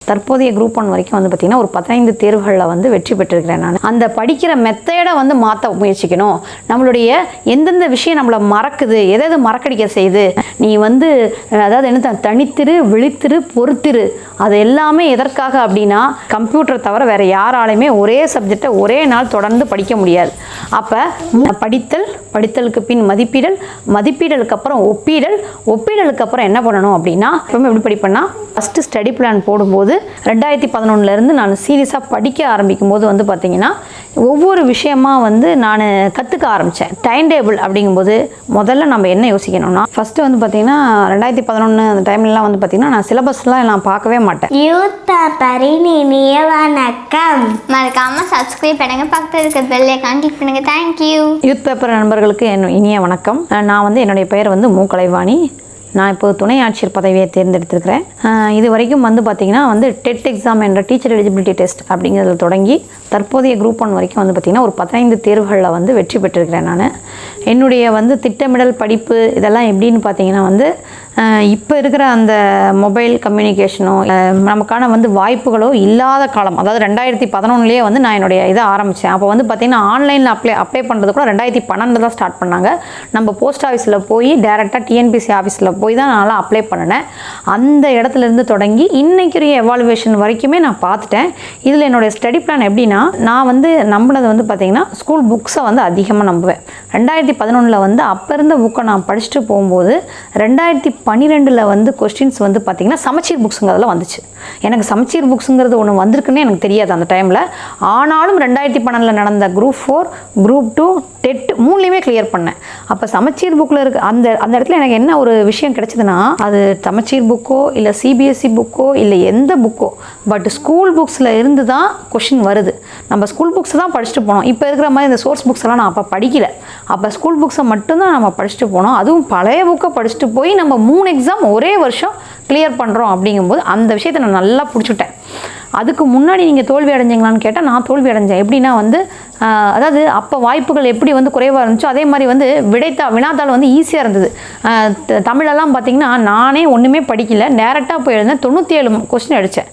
தற்போதைய குரூப் 1 வரைக்கும் வந்து பார்த்திங்கன்னா ஒரு 15 தேர்வுகளில் வந்து வெற்றி பெற்றிருக்கிறேன். நான் அந்த படிக்கிற மெத்தடை வந்து மாற்ற முயற்சிக்கணும். நம்மளுடைய எந்தெந்த விஷயம் நம்மளை மறக்குது, எதாவது மறக்கடிக்க செய்யுது, நீ வந்து அதாவது என்ன தனித்திரு, விழித்திரு, பொறுத்திரு, அது எல்லாமே எதற்காக அப்படின்னா கம்ப்யூட்டரை தவிர வேறு யாராலையுமே ஒரே சப்ஜெக்டை ஒரே நாள் தொடர்ந்து படிக்க முடியாது. அப்போ படித்தலுக்கு பின் மதிப்பீடல், மதிப்பீடலுக்கு அப்புறம் ஒப்பீடல், ஒப்பீடலுக்கு அப்புறம் என்ன பண்ணணும் அப்படின்னா எப்பவுமே எப்படி படிப்பேன்னா ஃபஸ்ட்டு ஸ்டடி பிளான் போடும்போது 2011 நான் சீரியஸாக படிக்க ஆரம்பிக்கும் போது வந்து பார்த்திங்கன்னா ஒவ்வொரு விஷயமா வந்து நான் கற்றுக்க ஆரம்பித்தேன். டைம் டேபிள் அப்படிங்கும்போது முதல்ல நம்ம என்ன யோசிக்கணும்னா ஃபஸ்ட்டு வந்து பார்த்திங்கன்னா 2011 அந்த டைம்லலாம் வந்து பார்த்திங்கன்னா நான் சிலபஸ்லாம் நான் பார்க்கவே மாட்டேன். யூத் பேப்பரின் இனிய வணக்கம். மறக்காமல் சப்ஸ்கிரைப் பண்ணுங்கள், பக்கத்தில் இருக்க பெல் ஐகான் கிளிக் பண்ணுங்கள். தேங்க்யூ. யூத் பேப்பர் நண்பர்களுக்கு இனிய வணக்கம். நான் வந்து என்னுடைய பெயர் வந்து மு. கலைவாணி. நான் இப்போ துணை ஆட்சியர் பதவியை தேர்ந்தெடுத்திருக்கிறேன். இது வரைக்கும் வந்து பார்த்திங்கன்னா வந்து டெட் எக்ஸாம் என்ற டீச்சர் எலிஜிபிலிட்டி டெஸ்ட் அப்படிங்கிறதுல தொடங்கி தற்போதைய குரூப் 1 வரைக்கும் வந்து பார்த்திங்கன்னா ஒரு 15 தேர்வுகளில் வந்து வெற்றி பெற்றிருக்கிறேன். நான் என்னுடைய வந்து திட்டமிடல் படிப்பு இதெல்லாம் எப்படின்னு பார்த்திங்கன்னா வந்து இப்போ இருக்கிற அந்த மொபைல் கம்யூனிகேஷனோ நமக்கான வந்து வாய்ப்புகளோ இல்லாத காலம், அதாவது 2011 வந்து நான் என்னுடைய இதை ஆரம்பித்தேன். அப்போ வந்து பார்த்திங்கன்னா ஆன்லைனில் அப்ளை பண்ணுறது கூட 2012 தான் ஸ்டார்ட் பண்ணாங்க. நம்ம போஸ்ட் ஆஃபீஸில் போய் டேரெக்டாக டிஎன்பிசி ஆஃபீஸில் போய் தான் நான் அப்ளை பண்ணினேன். அந்த இடத்துலேருந்து தொடங்கி இன்றைக்குரிய எவாலுவேஷன் வரைக்குமே நான் பார்த்துட்டேன். இதில் என்னுடைய ஸ்டடி பிளான் எப்படின்னா நான் வந்து நம்பினது வந்து பார்த்திங்கன்னா ஸ்கூல் புக்ஸை வந்து அதிகமாக நம்புவேன். 2011 வந்து அப்போ இருந்த புக்கை நான் படிச்சுட்டு போகும்போது 2012 வந்து கொஸ்டின்ஸ் வந்து பார்த்திங்கன்னா சமச்சீர் புக்ஸுங்கிறதுல வந்துச்சு. எனக்கு சமச்சீர் புக்ஸுங்கிறது ஒன்று வந்திருக்குன்னு எனக்கு தெரியாது அந்த டைமில். ஆனாலும் 2012 நடந்த குரூப் 4, குரூப் 2, டெட் 3லையுமே கிளியர் பண்ணேன். அப்போ சமச்சீர் புக்கில் இருக்க அந்த இடத்துல எனக்கு என்ன ஒரு விஷயம் கிடைச்சதுன்னா அது சமச்சீர் புக்கோ இல்லை சிபிஎஸ்சி புக்கோ இல்லை எந்த புக்கோ, பட் ஸ்கூல் புக்ஸில் இருந்து தான் கொஷின் வருது. நம்ம ஸ்கூல் புக்ஸ் தான் படிச்சுட்டு போனோம். இப்போ இருக்கிற மாதிரி இந்த சோர்ஸ் புக்ஸ் எல்லாம் நான் அப்போ படிக்கல. அப்போ ஸ்கூல் புக்ஸை மட்டும்தான் நம்ம படிச்சுட்டு போனோம். அதுவும் பழைய புக்கை படிச்சுட்டு போய் நம்ம 3 எக்ஸாம் ஒரே வருஷம் கிளியர் பண்ணுறோம். அப்படிங்கும்போது அந்த விஷயத்தை நான் நல்லா பிடிச்சிட்டேன். அதுக்கு முன்னாடி நீங்கள் தோல்வி அடைஞ்சிங்களான்னு கேட்டால் நான் தோல்வி அடைஞ்சேன். எப்படின்னா வந்து அதாவது அப்போ வாய்ப்புகள் எப்படி வந்து குறைவாக இருந்துச்சோ அதே மாதிரி வந்து வினாத்தாள் வந்து ஈஸியாக இருந்தது. தமிழெல்லாம் பார்த்திங்கன்னா நானே ஒன்றுமே படிக்கல, டேரெக்டாக போய் எழுந்தேன். 97 கொஸ்டின் அடித்தேன்.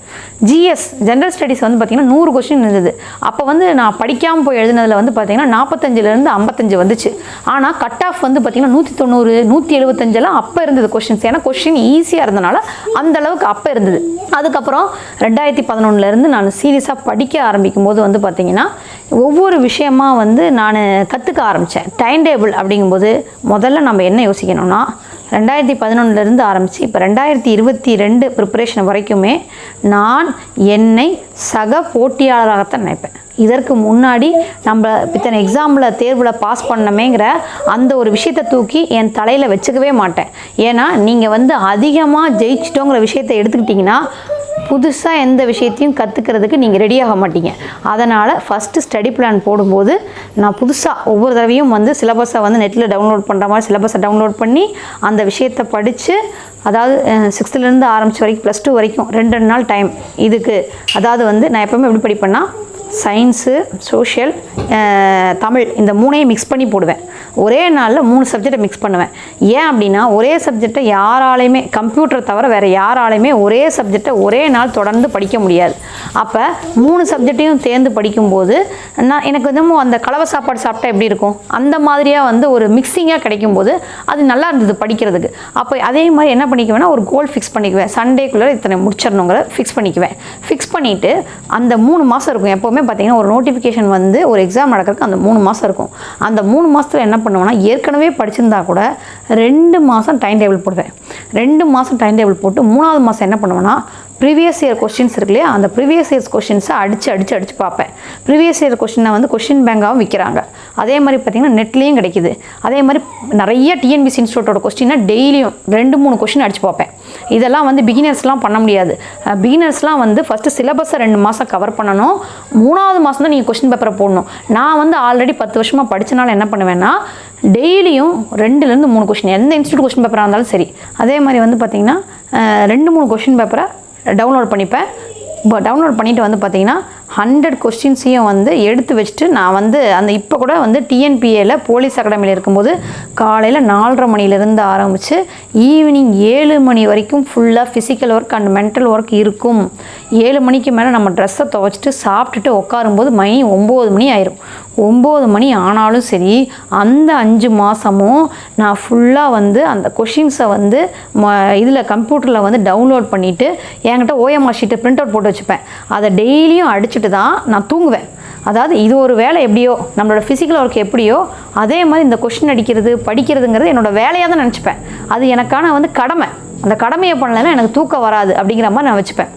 ஜிஎஸ் ஜென்ரல் ஸ்டடீஸ் வந்து பார்த்திங்கன்னா 100 கொஸ்டின் இருந்தது. அப்போ வந்து நான் படிக்காமல் போய் எழுதினதில் வந்து பார்த்திங்கன்னா 45லேருந்து 55 வந்துச்சு. ஆனால் கட் ஆஃப் வந்து பார்த்திங்கன்னா 190, 175 அப்போ இருந்தது கொஸ்டின்ஸ். ஏன்னா கொஸ்டின் ஈஸியாக இருந்தனால அந்தளவுக்கு அப்போ இருந்தது. அதுக்கப்புறம் 2011 நான் சீரியஸாக படிக்க ஆரம்பிக்கும் போது வந்து பார்த்திங்கன்னா ஒவ்வொரு விஷயமா வந்து நான் கற்றுக்க ஆரம்பித்தேன். டைம் டேபிள் அப்படிங்கும்போது முதல்ல நம்ம என்ன யோசிக்கணும்னா 2011 ஆரம்பித்து இப்போ 2022 ப்ரிப்பரேஷன் வரைக்குமே நான் என்னை சக போட்டியாளராகத்தான் நினைப்பேன். இதற்கு முன்னாடி நம்ம இத்தனை எக்ஸாமில் தேர்வில் பாஸ் பண்ணமேங்கிற அந்த ஒரு விஷயத்தை தூக்கி என் தலையில் வச்சுக்கவே மாட்டேன். ஏன்னா நீங்கள் வந்து அதிகமாக ஜெயிச்சிட்டோங்கிற விஷயத்தை எடுத்துக்கிட்டிங்கன்னா புதுசாக எந்த விஷயத்தையும் கற்றுக்கிறதுக்கு நீங்கள் ரெடியாக மாட்டீங்க. அதனால் ஃபஸ்ட்டு ஸ்டடி பிளான் போடும்போது நான் புதுசாக ஒவ்வொரு தடவையும் வந்து சிலபஸை வந்து நெட்டில் டவுன்லோட் பண்ணுற மாதிரி சிலபஸை டவுன்லோட் பண்ணி அந்த விஷயத்தை படித்து, அதாவது 6th ஆரம்பித்த வரைக்கும் +2 வரைக்கும் 2 நாள் டைம் இதுக்கு. அதாவது வந்து நான் எப்போவுமே எப்படி படிப்பேன்னா சயின்ஸு, சோஷியல், தமிழ் இந்த 3ஐயும் மிக்ஸ் பண்ணி போடுவேன். ஒரே நாளில் 3 சப்ஜெக்டை மிக்ஸ் பண்ணுவேன். ஏன் அப்படின்னா ஒரே சப்ஜெக்டை யாராலையுமே கம்ப்யூட்டரை தவிர வேறு யாராலையுமே ஒரே சப்ஜெக்டை ஒரே நாள் தொடர்ந்து படிக்க முடியாது. அப்போ 3 சப்ஜெக்டையும் தேர்ந்து படிக்கும்போது எனக்கு வந்து அந்த கலவை சாப்பாடு சாப்பிட்டா எப்படி இருக்கும் அந்த மாதிரியாக வந்து ஒரு மிக்சிங்காக கிடைக்கும்போது அது நல்லா இருந்தது படிக்கிறதுக்கு. அப்போ அதே மாதிரி என்ன பண்ணிக்குவேன்னா ஒரு கோல் ஃபிக்ஸ் பண்ணிக்குவேன். சண்டேக்குள்ளே இத்தனை முடிச்சிடணுங்கிற ஃபிக்ஸ் பண்ணிக்குவேன். ஃபிக்ஸ் பண்ணிவிட்டு அந்த 3 மாதம் இருக்கும். எப்போவுமே பார்த்திங்கன்னா ஒரு நோட்டிஃபிகேஷன் வந்து ஒரு எக்ஸாம் நடக்கிறதுக்கு அந்த 3 மாதம் இருக்கும். அந்த 3 மாதத்தில் என்ன பண்ணுவேன்னா ஏற்கனவே படிச்சிருந்தா கூட 2 மாதம் டைம் டேபிள் போடுவேன். 2 மாதம் டைம் டேபிள் போட்டு 3ஆவது மாதம் என்ன பண்ணுவேன்னா ப்ரீவியஸ் இயர் கொஸ்டின்ஸ் இருக்கு இல்லையா, அந்த ப்ரீவியஸ் இயர்ஸ் கொஸ்டின்ஸை அடித்து பார்ப்பேன். ப்ரீவியஸ் இயர் கொஸ்டினை வந்து கொஸ்டின் பேங்காகவும் விற்கிறாங்க. அதே மாதிரி பார்த்திங்கன்னா நெட்லேயும் கிடைக்குது. அதே மாதிரி நிறைய டிஎன்பிசி இன்ஸ்டியூட்டோட கொஸ்டினை டெய்லியும் 2-3 கொஸ்டின் அடித்து பார்ப்பேன். இதெல்லாம் வந்து பிகினர்ஸ்லாம் பண்ண முடியாது. பிகினர்ஸ்லாம் வந்து ஃபஸ்ட்டு சிலபஸை 2 மாதம் கவர் பண்ணணும். 3ஆவது மாதம் தான் நீங்கள் கொஸ்டின் பேப்பரை போடணும். நான் வந்து ஆல்ரெடி 10 வருஷமாக படித்தனால என்ன பண்ணுவேன்னா டெய்லியும் 2-3 கொஸ்டின், எந்த இன்ஸ்டியூட் கொஸ்டின் பேப்பராக இருந்தாலும் சரி, அதே மாதிரி வந்து பார்த்திங்கன்னா 2-3 கொஸ்டின் பேப்பரை டவுன்லோட் பண்ணிப்பேன். டவுன்லோட் பண்ணிவிட்டு வந்து பார்த்திங்கன்னா 100 கொஸ்டின்ஸையும் வந்து எடுத்து வச்சுட்டு நான் வந்து அந்த இப்போ கூட வந்து டிஎன்பிஏல போலீஸ் அகாடமியில் இருக்கும்போது காலையில் 4:30 மணிலேருந்து ஆரம்பித்து ஈவினிங் 7 மணி வரைக்கும் ஃபுல்லாக physical work and mental work இருக்கும். 7 மணிக்கு மேலே நம்ம ட்ரெஸ்ஸை துவைச்சிட்டு சாப்பிட்டுட்டு உட்காரும்போது மணி 9 மணி ஆயிரும். 9 மணி ஆனாலும் சரி அந்த 5 மாதமும் நான் ஃபுல்லாக வந்து அந்த கொஷின்ஸை வந்து இதில் கம்ப்யூட்டரில் வந்து டவுன்லோட் பண்ணிவிட்டு என்கிட்ட ஓஎம்ஆர் ஷீட்டை பிரிண்ட் அவுட் போட்டு வச்சுப்பேன். அதை டெய்லியும் அடிச்சுட்டு தான் நான் தூங்குவேன். அதாவது இது ஒரு வேலை எப்படியோ நம்மளோட ஃபிசிக்கல் ஒர்க் எப்படியோ அதே மாதிரி இந்த கொஷின் அடிக்கிறது படிக்கிறதுங்கிறது என்னோடய வேலையாக தான் நினச்சிப்பேன். அது எனக்கான வந்து கடமை. அந்த கடமையை பண்ணலைன்னா எனக்கு தூக்கம் வராது அப்படிங்கிற மாதிரி நான் வச்சுப்பேன்.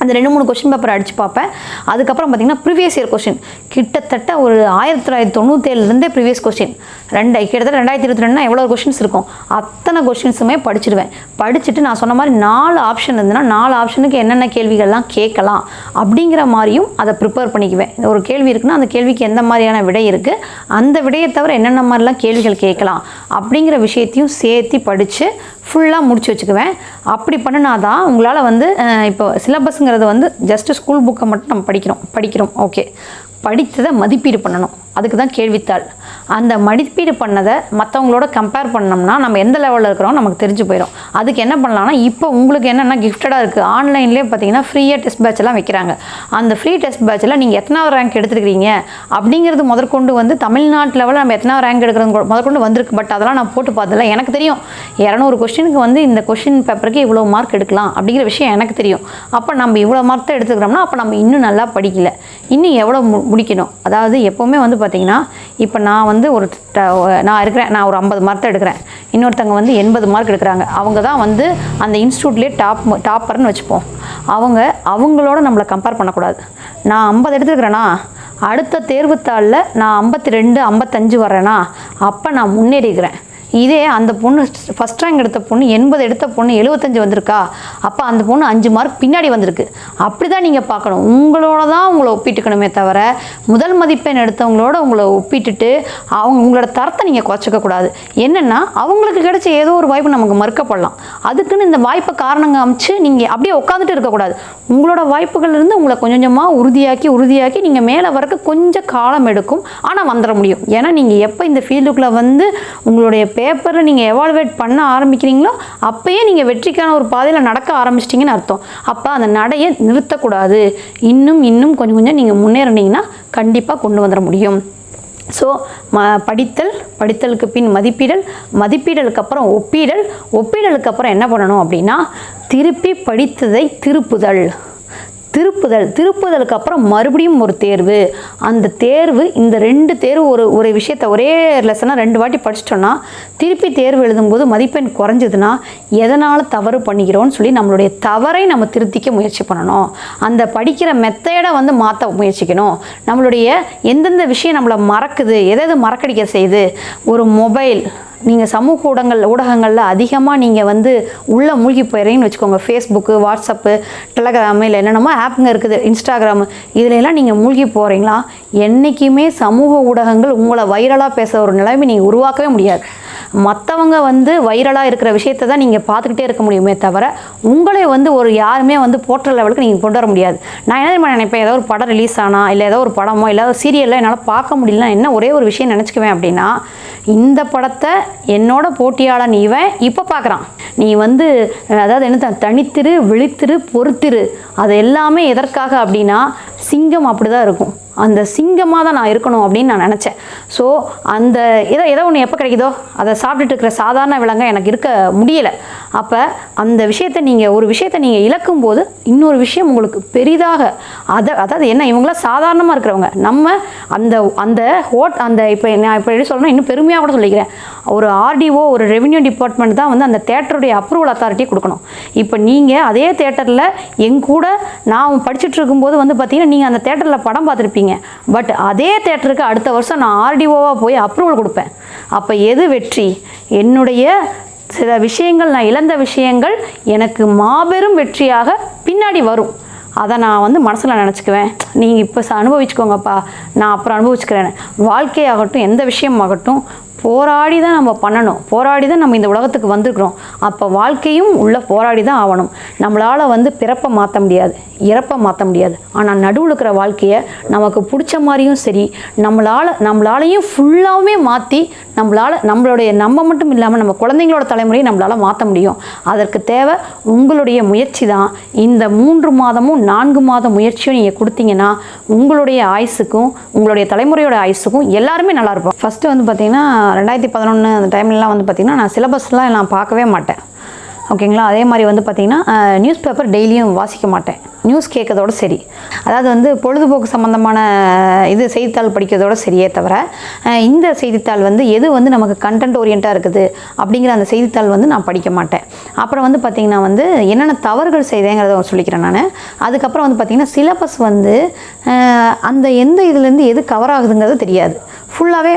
அந்த 2-3 கொஸ்டின் பேப்பர் அடித்து பார்ப்பேன். அதுக்கப்புறம் பார்த்திங்கன்னா ப்ரீவியஸ் இயர் கொஸ்டின் கிட்டத்தட்ட ஒரு 1997லேருந்தே ப்ரீவியஸ் கொஸ்டின் கிட்டத்தட்ட 2022 எவ்வளோ கொஸ்டின்ஸ் இருக்கும் அத்தனை கொஸ்டின்ஸுமே படிச்சிடுவேன். படிச்சுட்டு நான் சொன்ன மாதிரி 4 ஆப்ஷன் இருந்ததுன்னா 4 ஆப்ஷனுக்கு என்னென்ன கேள்விகள்லாம் கேட்கலாம் அப்படிங்கிற மாதிரியும் அதை ப்ரிப்பேர் பண்ணிக்குவேன். ஒரு கேள்வி இருக்குன்னா அந்த கேள்விக்கு எந்த மாதிரியான விடை இருக்குது, அந்த விடையை தவிர என்னென்ன மாதிரிலாம் கேள்விகள் கேட்கலாம் அப்படிங்கிற விஷயத்தையும் சேர்த்து படித்து ஃபுல்லாக முடிச்சு வச்சுக்குவேன். அப்படி பண்ணினா தான் உங்களால் வந்து இப்போ சிலபஸ்ங்கிறது வந்து ஜஸ்ட்டு ஸ்கூல் புக்கை மட்டும் நம்ம படிக்கிறோம் ஓகே. படித்ததை மதிப்பீடு பண்ணணும். அதுக்கு தான் கேள்வித்தாள். அந்த மதிப்பீடு பண்ணதை மற்றவங்களோட கம்பேர் பண்ணோம்னா நம்ம எந்த லெவலில் இருக்கிறோம் நமக்கு தெரிஞ்சு போயிடும். அதுக்கு என்ன பண்ணலாம்னா இப்போ உங்களுக்கு என்னென்னா கிஃப்டடாக இருக்குது. ஆன்லைன்லேயே பார்த்தீங்கன்னா ஃப்ரீயாக டெஸ்ட் பேட்செல்லாம் வைக்கிறாங்க. அந்த ஃப்ரீ டெஸ்ட் பேட்சில் நீங்கள் எத்தனாவது ரேங்க் எடுத்துருக்கிறீங்க அப்படிங்கிறது முதற்கொண்டு வந்து தமிழ்நாட்டு லெவலில் நம்ம எத்தனாவது ரேங்க் எடுக்கிறது முதற்கொண்டு வந்திருக்கு. பட் அதெல்லாம் நான் போட்டு பார்த்ததில்ல. எனக்கு தெரியும் 200 கொஸ்டினுக்கு வந்து இந்த கொஸ்டின் பேப்பருக்கு இவ்வளோ மார்க் எடுக்கலாம் அப்படிங்கிற விஷயம் எனக்கு தெரியும். அப்போ நம்ம இவ்வளோ மார்க் தான் எடுத்துக்கிறோம்னா அப்போ நம்ம இன்னும் நல்லா படிக்கல, இன்னும் எவ்வளோ முடிக்கணும். அதாவது எப்போவுமே வந்து பார்த்திங்கன்னா இப்போ நான் வந்து நான் ஒரு 50 மார்க் தான் எடுக்கிறேன். இன்னொருத்தவங்க வந்து 80 மார்க் எடுக்கிறாங்க. அவங்க தான் வந்து அந்த இன்ஸ்டியூட்லேயே டாப்பர்னு வச்சுப்போம். அவங்களோட நம்மளை கம்பேர் பண்ணக்கூடாது. நான் 50 எடுத்துருக்கிறேன்னா அடுத்த தேர்வுத்தாளில் நான் 52 55 வர்றேன்னா அப்போ நான் முன்னேறிக்கிறேன். இதே அந்த பொண்ணு ஃபஸ்ட் ரேங்க் எடுத்த பொண்ணு 80 எடுத்த பொண்ணு 75 வந்திருக்கா, அப்போ அந்த பொண்ணு 5 மார்க் பின்னாடி வந்திருக்கு. அப்படி தான் நீங்கள் பார்க்கணும். உங்களோட தான் உங்களை ஒப்பிட்டுக்கணுமே தவிர முதல் மதிப்பெண் எடுத்தவங்களோட உங்களை ஒப்பிட்டுட்டு உங்களோட தரத்தை நீங்கள் குறைச்சிக்கக்கூடாது. என்னென்னா அவங்களுக்கு கிடைச்ச ஏதோ ஒரு வாய்ப்பு நமக்கு மறுக்கப்படலாம். அதுக்குன்னு இந்த வாய்ப்பை காரணங்க அமைச்சு நீங்கள் அப்படியே உட்காந்துட்டு இருக்கக்கூடாது. உங்களோட வாய்ப்புகள்லேருந்து உங்களை கொஞ்சம் கொஞ்சமாக உறுதியாக்கி நீங்கள் மேலே வரக்கு கொஞ்சம் காலம் எடுக்கும். ஆனால் வந்துட முடியும். ஏன்னா நீங்கள் எப்போ இந்த ஃபீல்டுக்குள்ளே வந்து உங்களுடைய பேப்பரை நீங்கள் எவால்வேட் பண்ண ஆரம்பிக்கிறீங்களோ அப்போயே நீங்கள் வெற்றிக்கான ஒரு பாதையில் நடக்க ஆரம்பிச்சிட்டிங்கன்னு அர்த்தம். அப்போ அந்த நடையை நிறுத்தக்கூடாது. இன்னும் கொஞ்சம் நீங்கள் முன்னேறினீங்கன்னா கண்டிப்பாக கொண்டு வந்துட முடியும். ஸோ படித்தலுக்கு பின் மதிப்பீடலுக்கு அப்புறம் ஒப்பீடலுக்கு அப்புறம் என்ன பண்ணணும் அப்படின்னா திருப்பி படித்ததை திருப்புதலுக்கு அப்புறம் மறுபடியும் ஒரு தேர்வு. அந்த தேர்வு இந்த 2 தேர்வு ஒரு விஷயத்தை ஒரே லெசனாக 2 வாட்டி படிச்சிட்டோன்னா திருப்பி தேர்வு எழுதும்போது மதிப்பெண் குறைஞ்சதுன்னா எதனால் தவறு பண்ணிக்கிறோன்னு சொல்லி நம்மளுடைய தவறை நம்ம திருத்திக்க முயற்சி பண்ணணும். அந்த படிக்கிற மெத்தடை வந்து மாற்ற முயற்சிக்கணும். நம்மளுடைய எந்தெந்த விஷயம் நம்மளை மறக்குது, எது மறக்கடிக்க செய்யுது. ஒரு மொபைல் நீங்கள் சமூக ஊடகங்களில் அதிகமாக நீங்கள் வந்து உள்ளே மூழ்கி போயிடுறீங்கன்னு வச்சுக்கோங்க. ஃபேஸ்புக்கு, வாட்ஸ்அப்பு, டெலகிராமு இல்லை என்னென்னமோ ஆப்புங்க இருக்குது, இன்ஸ்டாகிராமு, இதிலெல்லாம் நீங்கள் மூழ்கி போகிறீங்களா என்றைக்குமே சமூக ஊடகங்கள் உங்களை வைரலாக பேசுகிற ஒரு நிலைமை நீங்கள் உருவாக்கவே முடியாது. மற்றவங்க வந்து வைரலாக இருக்கிற விஷயத்தை தான் நீங்கள் பார்த்துக்கிட்டே இருக்க முடியுமே தவிர உங்களே வந்து யாருமே வந்து போற்ற லெவலுக்கு நீங்கள் கொண்டு வர முடியாது. நான் என்ன நினைப்பேன், ஏதோ ஒரு படம் ரிலீஸ் ஆனால் இல்லை ஏதோ ஒரு படமோ இல்லை ஒரு சீரியலில் என்னால் பார்க்க முடியலன்னா என்ன ஒரே ஒரு விஷயம் நினச்சிக்குவேன் அப்படின்னா, இந்த படத்தை என்னோட போட்டியாளன் இவன் இப்போ பார்க்குறான், நீ வந்து அதாவது என்ன தனித்திரு, விழித்திரு, பொறுத்திரு. அது எல்லாமே எதற்காக அப்படின்னா சிங்கம் அப்படி தான் இருக்கும். அந்த சிங்கமாக தான் நான் இருக்கணும் அப்படின்னு நான் நினச்சேன். ஸோ அந்த ஏதோ ஒன்று எப்போ கிடைக்குதோ அதை சாப்பிட்டுட்டு இருக்கிற சாதாரண விலங்கை எனக்கு இருக்க முடியலை. அப்போ அந்த விஷயத்தை ஒரு விஷயத்தை நீங்கள் இழக்கும்போது இன்னொரு விஷயம் உங்களுக்கு பெரிதாக அதாவது என்ன, இவங்களாம் சாதாரணமாக இருக்கிறவங்க. நம்ம அந்த இப்போ நான் இப்போ எப்படி சொல்லணும்னா இன்னும் பெருமையாக கூட சொல்லிக்கிறேன், ஒரு ஆர்டிஓ ஒரு ரெவென்யூ டிபார்ட்மெண்ட் தான் வந்து அந்த தேட்டருடைய அப்ரூவல் அத்தாரிட்டி கொடுக்கணும். இப்போ நீங்கள் அதே தேட்டரில் கூட நான் படிச்சுட்டு இருக்கும்போது வந்து பார்த்தீங்கன்னா நீங்கள் அந்த தேட்டரில் படம் பார்த்துருப்பீங்க. பட் அதே தேட்டருக்கு அடுத்த வருஷம் நான் ஆர்டிஓவாக போய் அப்ரூவல் கொடுப்பேன். அப்போ எது வெற்றி? என்னுடைய சில விஷயங்கள், நான் இழந்த விஷயங்கள் எனக்கு மாபெரும் வெற்றியாக பின்னாடி வரும். அதை நான் வந்து மனசில் நினச்சிக்குவேன். நீங்கள் இப்போ அனுபவிச்சுக்கோங்கப்பா, நான் அப்புறம் அனுபவிச்சுக்கிறேன். வாழ்க்கையாகட்டும் எந்த விஷயமாகட்டும் போராடி தான் நம்ம பண்ணணும், போராடி தான் நம்ம இந்த உலகத்துக்கு வந்திருக்கிறோம். அப்போ வாழ்க்கையும் உள்ள போராடி தான் ஆகணும். நம்மளால் வந்து பிறப்பை மாற்ற முடியாது, இறப்பை மாற்ற முடியாது. ஆனால் நடுவில் இருக்கிற வாழ்க்கையை நமக்கு பிடிச்ச மாதிரியும் சரி, நம்மளாலையும் ஃபுல்லாகவே மாற்றி நம்ம மட்டும் இல்லாமல் நம்ம குழந்தைங்களோட தலைமுறையை நம்மளால் மாற்ற முடியும். அதற்கு தேவை உங்களுடைய முயற்சி தான். இந்த 3 மாதமும் 4 மாத முயற்சியும் நீங்கள் கொடுத்தீங்கன்னா உங்களுடைய ஆயுசுக்கும் உங்களுடைய தலைமுறையோட ஆயுசுக்கும் எல்லாருமே நல்லா இருப்போம். ஃபஸ்ட்டு வந்து பார்த்திங்கன்னா 2011 அந்த டைம்லலாம் வந்து பார்த்திங்கன்னா நான் சிலபஸ்லாம் நான் பார்க்கவே மாட்டேன். ஓகேங்களா? அதே மாதிரி வந்து பார்த்திங்கன்னா நியூஸ் பேப்பர் டெய்லியும் வாசிக்க மாட்டேன், நியூஸ் கேட்கறதோட சரி. அதாவது வந்து பொழுதுபோக்கு சம்மந்தமான செய்தித்தாள் படிக்கிறதோட சரியே தவிர இந்த செய்தித்தாள் வந்து எது வந்து நமக்கு கண்டென்ட் ஓரியண்ட்டாக இருக்குது அப்படிங்கிற அந்த செய்தித்தாள் வந்து நான் படிக்க மாட்டேன். அப்புறம் வந்து பார்த்திங்கன்னா வந்து என்னென்ன தவறுகள் செய்தேங்கிறத சொல்லிக்கிறேன் நான். அதுக்கப்புறம் வந்து பார்த்திங்கன்னா சிலபஸ் வந்து அந்த எந்த இதுலேருந்து எது கவர் ஆகுதுங்கிறது தெரியாது. ஃபுல்லாகவே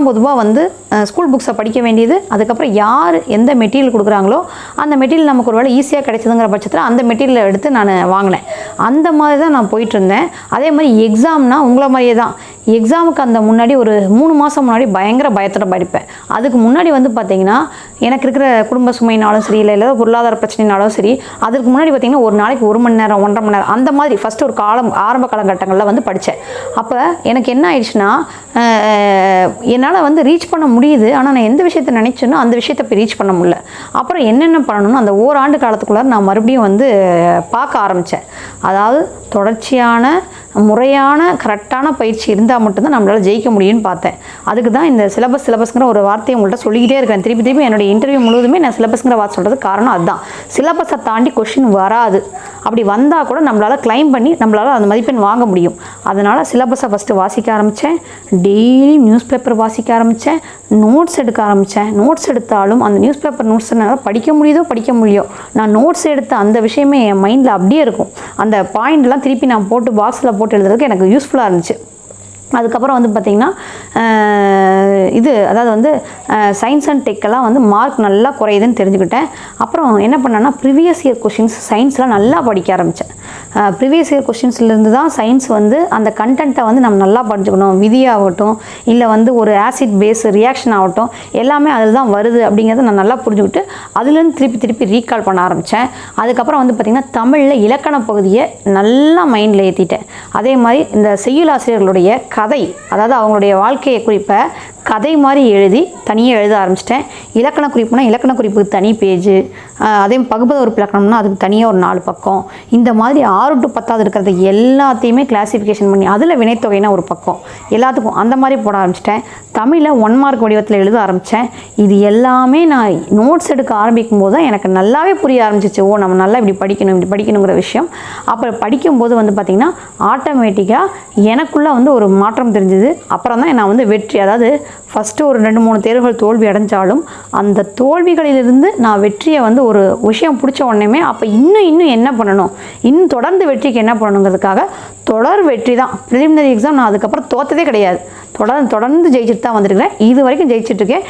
பொதுவாக வந்து ஸ்கூல் புக்ஸை படிக்க வேண்டியது. அதுக்கப்புறம் யார் எந்த மெட்டீரியல் கொடுக்குறாங்களோ அந்த மெட்டீரியல் நமக்கு ஒரு வேளை ஈஸியாக கிடைச்சதுங்கிற பட்சத்தில் அந்த மெட்டீரியலை எடுத்து நான் வாங்கினேன். அந்த மாதிரி தான் நான் போயிட்டுருந்தேன். அதே மாதிரி எக்ஸாம்னால் உங்களை மாதிரியே தான். எக்ஸாமுக்கு அந்த முன்னாடி ஒரு 3 மாதம் முன்னாடி பயங்கர பயத்தோட படிப்பேன். அதுக்கு முன்னாடி வந்து பார்த்திங்கன்னா எனக்கு இருக்கிற குடும்ப சுமைனாலும் சரி, இல்லை பொருளாதார பிரச்சனைனாலும் சரி, அதுக்கு முன்னாடி பார்த்திங்கன்னா ஒரு நாளைக்கு 1 மணி நேரம் 1.5 மணி நேரம் அந்த மாதிரி ஃபஸ்ட்டு ஒரு ஆரம்ப காலகட்டங்களில் வந்து படித்தேன். அப்போ எனக்கு என்ன ஆயிடுச்சுன்னா என்னால் வந்து ரீச் பண்ண முடியுது. ஆனால் நான் எந்த விஷயத்தை நினச்சேனோ அந்த விஷயத்தை போய் ரீச் பண்ண முடியல. அப்புறம் என்னென்ன பண்ணணும்னு அந்த ஓராண்டு காலத்துக்குள்ளே நான் மறுபடியும் வந்து பார்க்க ஆரம்பித்தேன். அதாவது தொடர்ச்சியான முறையான கரெக்டான பயிற்சி இருந்தால் மட்டும்தான் நம்மளால் ஜெயிக்க முடியும்னு பார்த்தேன். அதுக்கு தான் இந்த சிலபஸ்ங்கிற ஒரு வார்த்தையை உங்கள்கிட்ட சொல்லிக்கிட்டே இருக்கிறேன். திருப்பி என்னுடைய இன்டர்வியூ முழுவதுமே நான் சிலபஸ்ங்கிற வார்த்தை சொல்கிறதுக்கு காரணம் அதுதான். சிலபஸை தாண்டி கொஷின் வராது. அப்படி வந்தால் கூட நம்மளால் கிளைம் பண்ணி நம்மளால் அந்த மதிப்பெண் வாங்க முடியும். அதனால் சிலபஸை ஃபஸ்ட்டு வாசிக்க ஆரம்பித்தேன். டெய்லி நியூஸ் பேப்பர் வாசிக்க ஆரம்பித்தேன். நோட்ஸ் எடுக்க ஆரம்பித்தேன். நோட்ஸ் எடுத்தாலும் அந்த நியூஸ் பேப்பர் நோட்ஸ் என்னால் படிக்க முடியும். நான் நோட்ஸ் எடுத்த அந்த விஷயமே என் மைண்டில் அப்படியே இருக்கும். அந்த பாயிண்ட்லாம் திருப்பி நான் போட்டு பாக்ஸில் போட்டு எழுதுறதுக்கு எனக்கு யூஸ்ஃபுல்லாக இருந்துச்சு. அதுக்கப்புறம் வந்து பார்த்திங்கன்னா அதாவது வந்து சயின்ஸ் அண்ட் டெக்கெல்லாம் வந்து மார்க் நல்லா குறையுதுன்னு தெரிஞ்சுக்கிட்டேன். அப்புறம் என்ன பண்ணேன்னா ப்ரீவியஸ் இயர் கொஷின்ஸ் சயின்ஸ்லாம் நல்லா படிக்க ஆரம்பித்தேன். ப்ரீவியஸ் இயர் கொஷின்ஸ்லேருந்து தான் சயின்ஸ் வந்து அந்த கண்டென்ட்டை வந்து நம்ம நல்லா படிச்சுக்கணும். விதியாகட்டும், இல்லை வந்து ஒரு ஆசிட் பேஸ் ரியாக்ஷன் ஆகட்டும், எல்லாமே அதில் தான் வருது அப்படிங்கிறத நான் நல்லா புரிஞ்சுக்கிட்டு அதுலேருந்து திருப்பி ரீகால் பண்ண ஆரம்பித்தேன். அதுக்கப்புறம் வந்து பார்த்திங்கன்னா தமிழில் இலக்கண பகுதியை நல்லா மைண்டில் ஏற்றிட்டேன். அதே மாதிரி இந்த செய்யுளாசிரியர்களுடைய கதை, அதாவது அவங்களுடைய வாழ்க்கையை குறிப்பை கதை மாதிரி எழுதி தனியாக எழுத ஆரம்பிச்சிட்டேன். இலக்கண குறிப்புனா இலக்கண குறிப்புக்கு தனி பேஜு, அதே பகுபத உறுப்பு இலக்கணம்னா அதுக்கு தனியாக ஒரு 4 பக்கம், இந்த மாதிரி 6 to 10 இருக்கிறது எல்லாத்தையுமே கிளாசிஃபிகேஷன் பண்ணி அதில் வினைத்தொகைனா ஒரு பக்கம், எல்லாத்துக்கும் அந்த மாதிரி போட ஆரம்பிச்சிட்டேன். தமிழில் 1 மார்க் வடிவத்தில் எழுத ஆரம்பித்தேன். இது எல்லாமே நான் நோட்ஸ் எடுக்க ஆரம்பிக்கும் போது தான் எனக்கு நல்லாவே புரிய ஆரம்பிச்சிச்சு. நம்ம நல்லா இப்படி படிக்கணுங்கிற விஷயம். அப்புறம் படிக்கும்போது வந்து பார்த்திங்கன்னா ஆட்டோமேட்டிக்காக எனக்குள்ளே வந்து ஒரு மாற்றம் தெரிஞ்சுது. அப்புறம் தான் நான் வந்து வெற்றி, அதாவது ஃபஸ்ட்டு ஒரு 2-3 தேர்வுகள் தோல்வி அடைஞ்சாலும் அந்த தோல்விகளிலிருந்து நான் வெற்றியை வந்து ஒரு விஷயம் பிடிச்ச உடனேமே அப்போ இன்னும் என்ன பண்ணணும், இன்னும் தொடர்ந்து வெற்றிக்கு என்ன பண்ணணுங்கிறதுக்காக தொடர் வெற்றி தான். ப்ரிலிமினரி எக்ஸாம் நான் அதுக்கப்புறம் தோற்றதே கிடையாது. தொடர்ந்து ஜெயிச்சுட்டு தான் வந்துருக்கிறேன். இது வரைக்கும் ஜெயிச்சிட்ருக்கேன்.